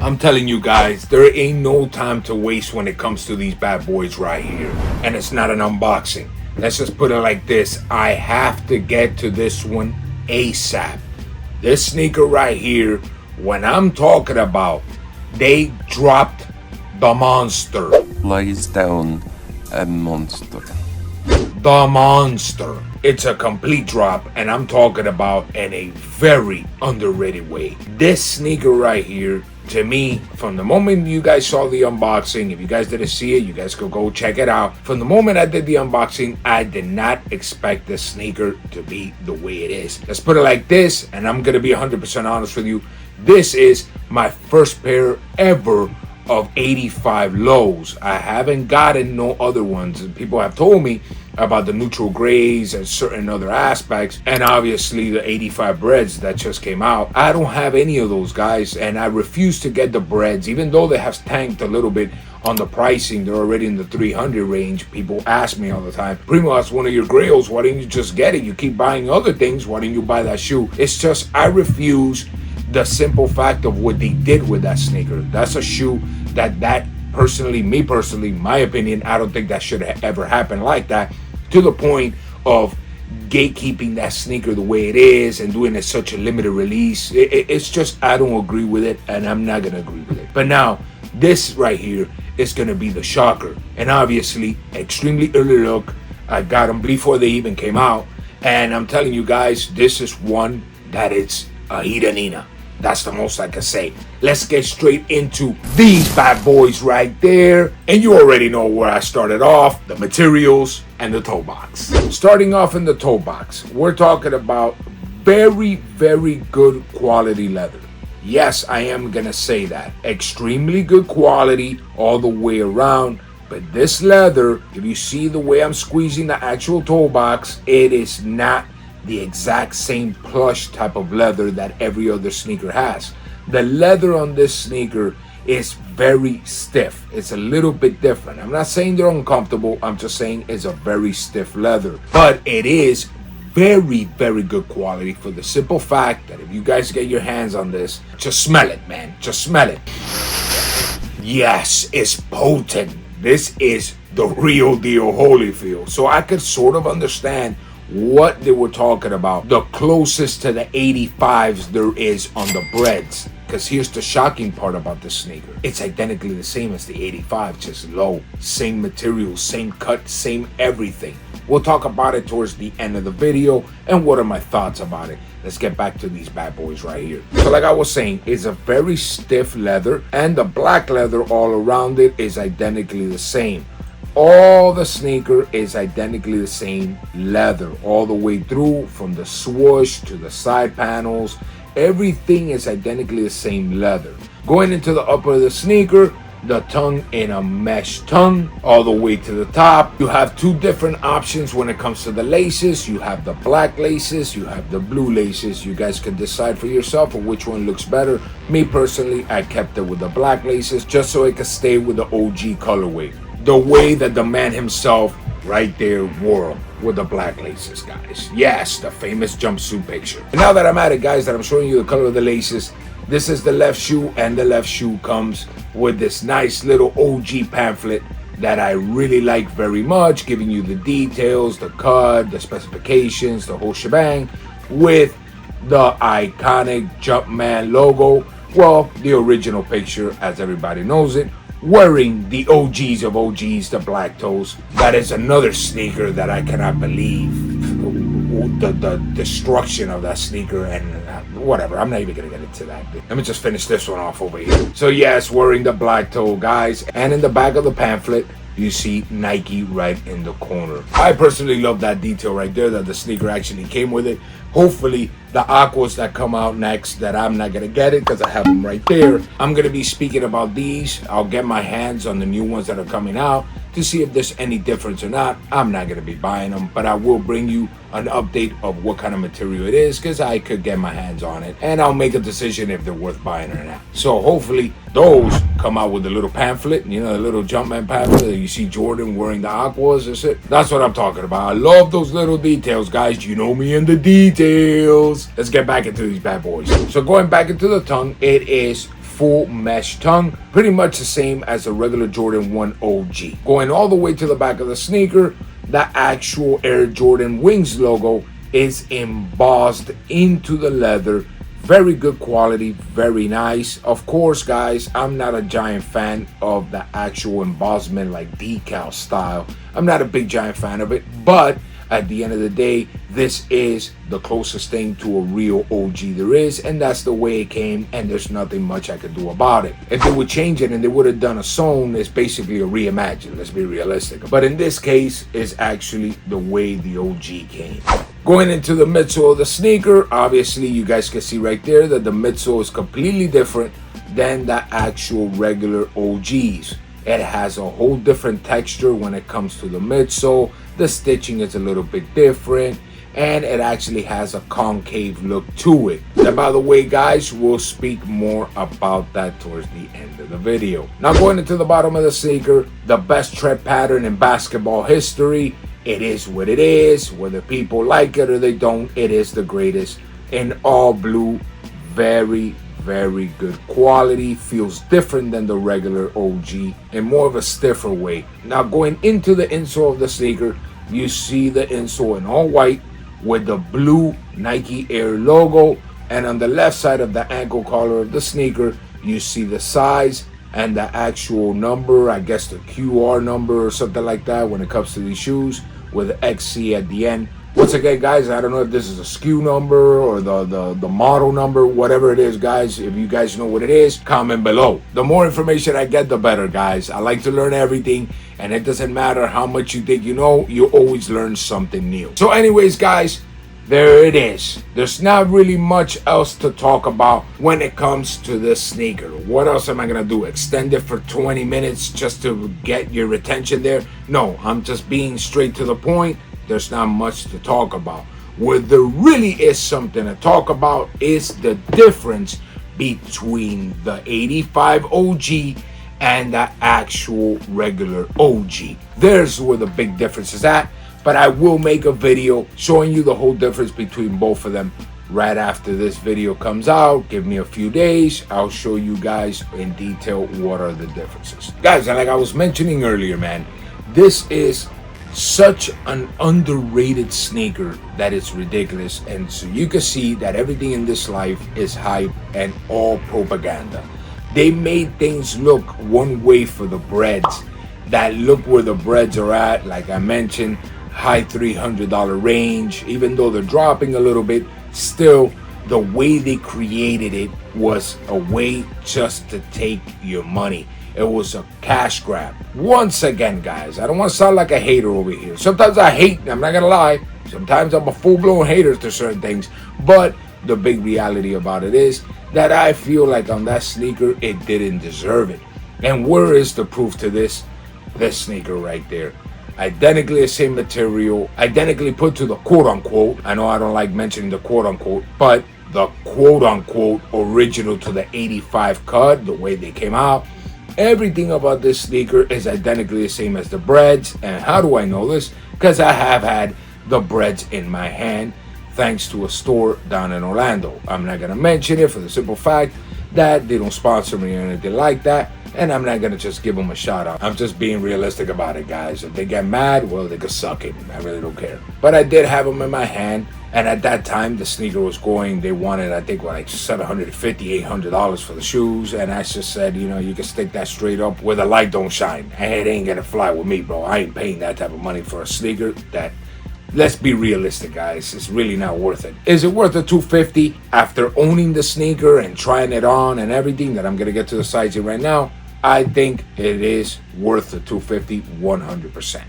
I'm telling you guys, there ain't no time to waste when it comes to these bad boys right here. And it's not an unboxing. Let's just put it like this. I have to get to this one ASAP. This sneaker right here, when I'm talking about, they dropped the monster. Lies down a monster. The monster. It's a complete drop, and I'm talking about in a very underrated way. This sneaker right here, to me, from the moment you guys saw the unboxing, if you guys didn't see it, you guys could go check it out. From the moment I did the unboxing, I did not expect this sneaker to be the way it is. Let's put it like this, and I'm gonna be 100% honest with you. This is my first pair ever of 85 lows. I haven't gotten no other ones. People have told me about the neutral grays and certain other aspects, and obviously the 85 breads that just came out. I don't have any of those, guys, and I refuse to get the breads, even though they have tanked a little bit on the pricing. They're already in the 300 range. People ask me all the time, Primo, that's one of your grails, why didn't you just get it? You keep buying other things, why didn't you buy that shoe? It's just I refuse the simple fact of what they did with that sneaker. That's a shoe that personally, me personally, my opinion, I don't think that should have ever happened like that, to the point of gatekeeping that sneaker the way it is and doing it such a limited release. It's just, I don't agree with it, and I'm not gonna agree with it. But now this right here is gonna be the shocker, and obviously extremely early look. I got them before they even came out, and I'm telling you guys, this is one that it's a Nina. That's the most I can say. Let's get straight into these bad boys right there. And you already know where I started off, the materials and the toe box. Starting off in the toe box, we're talking about very, very good quality leather. Yes, I am gonna say that. Extremely good quality all the way around. But this leather, if you see the way I'm squeezing the actual toe box, it is not the exact same plush type of leather that every other sneaker has. The leather on this sneaker is very stiff. It's a little bit different. I'm not saying they're uncomfortable. I'm just saying it's a very stiff leather. But it is very, very good quality, for the simple fact that if you guys get your hands on this, just smell it, man. Just smell it. Yes, it's potent. This is the real deal Holyfield. So I could sort of understand what they were talking about. The closest to the 85s there is on the breads. Because here's the shocking part about this sneaker. It's identically the same as the 85, just low. Same material, same cut, same everything. We'll talk about it towards the end of the video and what are my thoughts about it. Let's get back to these bad boys right here. So like I was saying, it's a very stiff leather, and the black leather all around it is identically the same. All the sneaker is identically the same leather all the way through, from the swoosh to the side panels. Everything is identically the same leather. Going into the upper of the sneaker, the tongue in a mesh tongue all the way to the top. You have two different options when it comes to the laces. You have the black laces, you have the blue laces. You guys can decide for yourself of which one looks better. Me personally, I kept it with the black laces just so it could stay with the OG colorway, the way that the man himself right there wore them, with the black laces, guys. Yes, the famous jumpsuit picture. And now that I'm at it, guys, that I'm showing you the color of the laces, this is the left shoe, and the left shoe comes with this nice little OG pamphlet that I really like very much, giving you the details, the cut, the specifications, the whole shebang, with the iconic Jumpman logo. Well, the original picture, as everybody knows it, wearing the OGs of OGs, the black toes. That is another sneaker that I cannot believe the destruction of that sneaker, and whatever, I'm not even gonna get into that. Let me just finish this one off over here. So yes, wearing the black toe, guys, and in the back of the pamphlet you see Nike right in the corner. I personally love that detail right there, that the sneaker actually came with it. Hopefully the aquas that come out next, that I'm not gonna get it because I have them right there. I'm gonna be speaking about these. I'll get my hands on the new ones that are coming out to see if there's any difference or not. I'm not gonna be buying them, but I will bring you an update of what kind of material it is, because I could get my hands on it and I'll make a decision if they're worth buying or not. So hopefully those come out with a little pamphlet, you know, a little Jumpman pamphlet that you see Jordan wearing the aquas or shit. That's what I'm talking about. I love those little details, guys. You know me in the details. Let's get back into these bad boys. So going back into the tongue, it is full mesh tongue, pretty much the same as the regular Jordan 1 OG. Going all the way to the back of the sneaker, the actual Air Jordan Wings logo is embossed into the leather. Very good quality, very nice. Of course, guys, I'm not a giant fan of the actual embossment like decal style. I'm not a big giant fan of it, but at the end of the day, this is the closest thing to a real OG there is, and that's the way it came, and there's nothing much I could do about it. If they would change it and they would have done a sewn, it's basically a reimagine, let's be realistic. But in this case, it's actually the way the OG came. Going into the midsole of the sneaker, obviously you guys can see right there that the midsole is completely different than the actual regular OGs. It has a whole different texture when it comes to the midsole. The stitching is a little bit different, and it actually has a concave look to it. And by the way, guys, we'll speak more about that towards the end of the video. Now going into the bottom of the sneaker, the best tread pattern in basketball history. It is what it is. Whether people like it or they don't, it is the greatest. In all blue, very good quality. Feels different than the regular OG in more of a stiffer way. Now going into the insole of the sneaker, you see the insole in all white with the blue Nike Air logo, and on the left side of the ankle collar of the sneaker, you see the size and the actual number, I guess the QR number or something like that when it comes to these shoes, with XC at the end. Once again, guys, I don't know if this is a SKU number or the model number, whatever it is, guys. If you guys know what it is, comment below. The more information I get, the better, guys. I like to learn everything, and it doesn't matter how much you think you know, you always learn something new. So anyways, guys, there it is. There's not really much else to talk about when it comes to this sneaker. What else am I gonna do? Extend it for 20 minutes just to get your attention there? No, I'm just being straight to the point. There's not much to talk about. Where there really is something to talk about is the difference between the 85 OG and the actual regular OG. There's where the big difference is at. But I will make a video showing you the whole difference between both of them right after this video comes out. Give me a few days. I'll show you guys in detail what are the differences. Guys, and like I was mentioning earlier, man, this is such an underrated sneaker that it's ridiculous. And so you can see that everything in this life is hype and all propaganda. They made things look one way for the breads. That look where the breads are at, like I mentioned, high $300 range. Even though they're dropping a little bit, still the way they created it was a way just to take your money. It was a cash grab. Once again, guys, I don't want to sound like a hater over here. Sometimes I hate, I'm not gonna lie. Sometimes I'm a full-blown hater to certain things. But the big reality about it is that I feel like on that sneaker, it didn't deserve it. And where is the proof to this? This sneaker right there. Identically the same material, identically put to the quote-unquote, I know I don't like mentioning the quote-unquote, but the quote-unquote original to the 85 cut, the way they came out. Everything about this sneaker is identically the same as the breads. And how do I know this? Because I have had the breads in my hand thanks to a store down in Orlando. I'm not going to mention it for the simple fact that they don't sponsor me or anything like that. And I'm not going to just give them a shout out. I'm just being realistic about it, guys. If they get mad, well, they could suck it. I really don't care. But I did have them in my hand. And at that time, the sneaker was going, they wanted, I think, like $750, $800 for the shoes. And I just said, you know, you can stick that straight up where the light don't shine. And it ain't going to fly with me, bro. I ain't paying that type of money for a sneaker that, let's be realistic, guys, it's really not worth it. Is it worth the $250 after owning the sneaker and trying it on and everything that I'm going to get to the sizing right now? I think it is worth the $250 100%,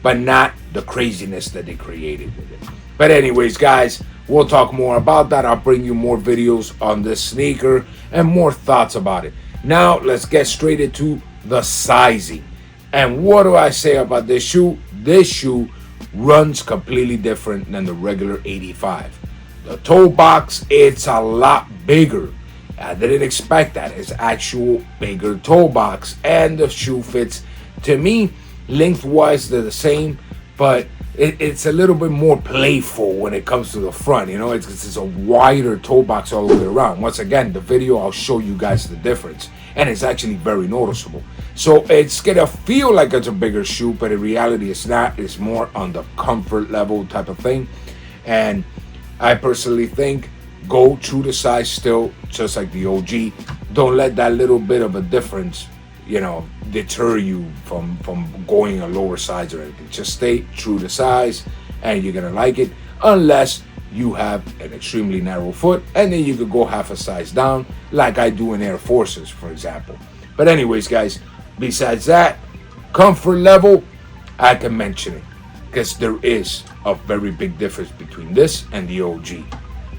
but not the craziness that they created with it. But anyways, guys, we'll talk more about that. I'll bring you more videos on this sneaker and more thoughts about it. Now, let's get straight into the sizing. And what do I say about this shoe? This shoe runs completely different than the regular 85. The toe box, it's a lot bigger. I didn't expect that. It's actual bigger toe box, and the shoe fits, to me, lengthwise they're the same, but it's a little bit more playful when it comes to the front. You know, it's a wider toe box all the way around. Once again, the video, I'll show you guys the difference, and it's actually very noticeable. So it's gonna feel like it's a bigger shoe, but in reality it's not. It's more on the comfort level type of thing. And I personally think go true to size still, just like the OG. Don't let that little bit of a difference, you know, deter you from going a lower size or anything. Just stay true to size and you're gonna like it, unless you have an extremely narrow foot, and then you could go half a size down like I do in Air Forces, for example. But anyways, guys, besides that, comfort level, I can mention it because there is a very big difference between this and the OG.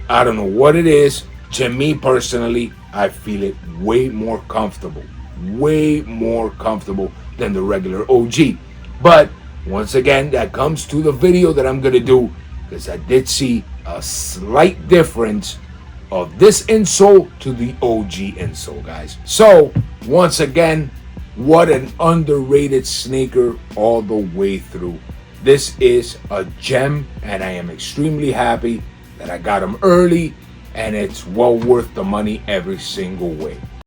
I don't know what it is. To me personally, I feel it way more comfortable than the regular OG. But once again, that comes to the video that I'm gonna do, because I did see a slight difference of this insole to the OG insole, guys. So once again, what an underrated sneaker all the way through. This is a gem, and I am extremely happy that I got them early, and it's well worth the money every single way.